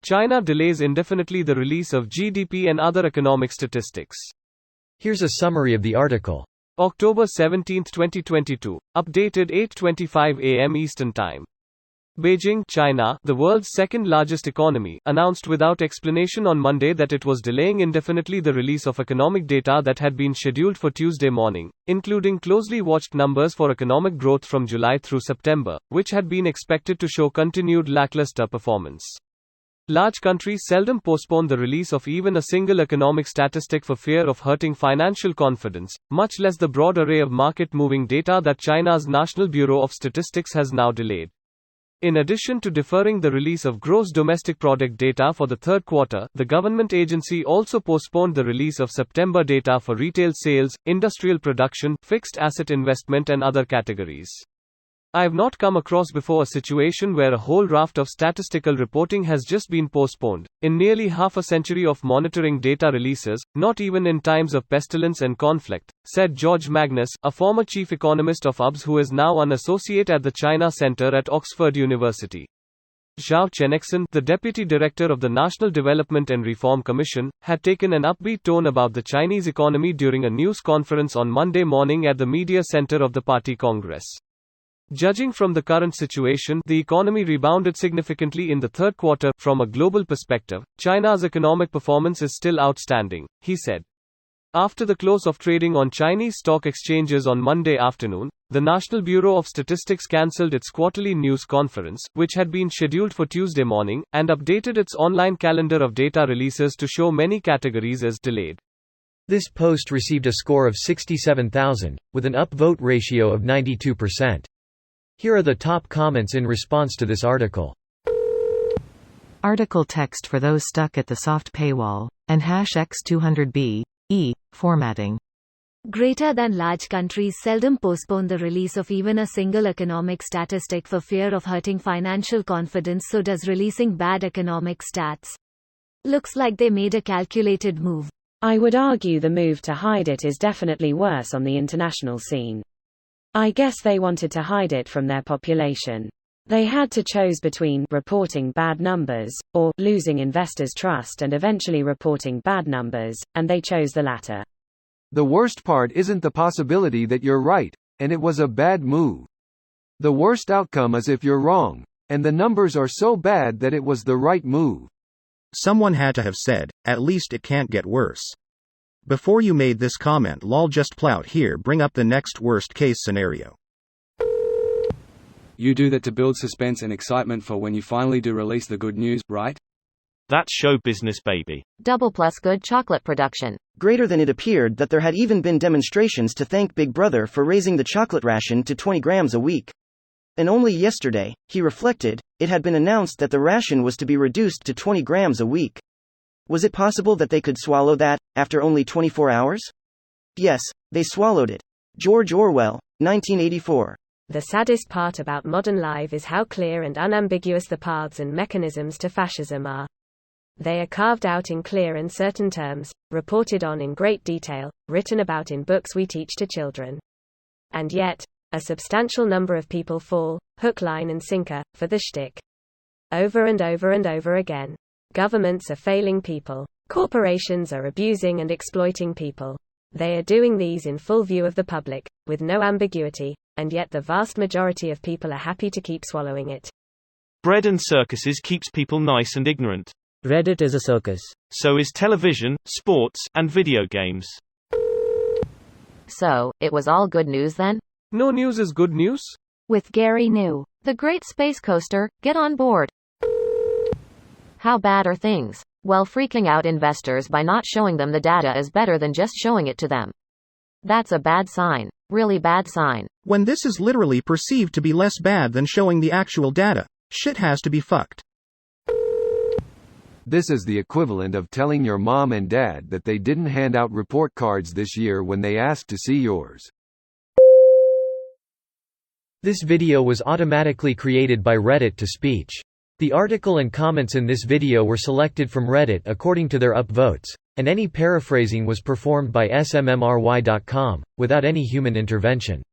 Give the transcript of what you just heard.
China delays indefinitely the release of GDP and other economic statistics. Here's a summary of the article. October 17, 2022. Updated 8:25 a.m. Eastern Time. Beijing, China, the world's second-largest economy, announced without explanation on Monday that it was delaying indefinitely the release of economic data that had been scheduled for Tuesday morning, including closely watched numbers for economic growth from July through September, which had been expected to show continued lackluster performance. Large countries seldom postpone the release of even a single economic statistic for fear of hurting financial confidence, much less the broad array of market-moving data that China's National Bureau of Statistics has now delayed. In addition to deferring the release of gross domestic product data for the third quarter, the government agency also postponed the release of September data for retail sales, industrial production, fixed asset investment and other categories. I have not come across before a situation where a whole raft of statistical reporting has just been postponed. In nearly half a century of monitoring data releases, not even in times of pestilence and conflict, said George Magnus, a former chief economist of UBS who is now an associate at the China Center at Oxford University. Zhao Chenexin, the deputy director of the National Development and Reform Commission, had taken an upbeat tone about the Chinese economy during a news conference on Monday morning at the media center of the party Congress. Judging from the current situation, the economy rebounded significantly in the third quarter. From a global perspective, China's economic performance is still outstanding, he said. After the close of trading on Chinese stock exchanges on Monday afternoon, the National Bureau of Statistics cancelled its quarterly news conference, which had been scheduled for Tuesday morning, and updated its online calendar of data releases to show many categories as delayed. This post received a score of 67,000, with an upvote ratio of 92%. Here are the top comments in response to this article. Article text for those stuck at the soft paywall, and #X200B, formatting. Greater than large countries seldom postpone the release of even a single economic statistic for fear of hurting financial confidence, so does releasing bad economic stats. Looks like they made a calculated move. I would argue the move to hide it is definitely worse on the international scene. I guess they wanted to hide it from their population. They had to choose between reporting bad numbers, or losing investors' trust and eventually reporting bad numbers, and they chose the latter. The worst part isn't the possibility that you're right, and it was a bad move. The worst outcome is if you're wrong, and the numbers are so bad that it was the right move. Someone had to have said, at least it can't get worse. Before you made this comment, lol, just plout here, bring up the next worst case scenario. You do that to build suspense and excitement for when you finally do release the good news, right? That's show business, baby. Double plus good chocolate production. Greater than it appeared that there had even been demonstrations to thank Big Brother for raising the chocolate ration to 20 grams a week. And only yesterday, he reflected, it had been announced that the ration was to be reduced to 20 grams a week. Was it possible that they could swallow that, after only 24 hours? Yes, they swallowed it. George Orwell, 1984. The saddest part about modern life is how clear and unambiguous the paths and mechanisms to fascism are. They are carved out in clear and certain terms, reported on in great detail, written about in books we teach to children. And yet, a substantial number of people fall, hook, line and sinker, for the shtick. Over and over and over again. Governments are failing people. Corporations are abusing and exploiting people. They are doing these in full view of the public, with no ambiguity, and yet the vast majority of people are happy to keep swallowing it. Bread and circuses keeps people nice and ignorant. Reddit is a circus. So is television, sports, and video games. So, it was all good news then? No news is good news? With Gary New, the Great Space Coaster, get on board. How bad are things? Well, freaking out investors by not showing them the data is better than just showing it to them. That's a bad sign. Really bad sign. When this is literally perceived to be less bad than showing the actual data, shit has to be fucked. This is the equivalent of telling your mom and dad that they didn't hand out report cards this year when they asked to see yours. This video was automatically created by Reddit to speech. The article and comments in this video were selected from Reddit according to their upvotes, and any paraphrasing was performed by smmry.com, without any human intervention.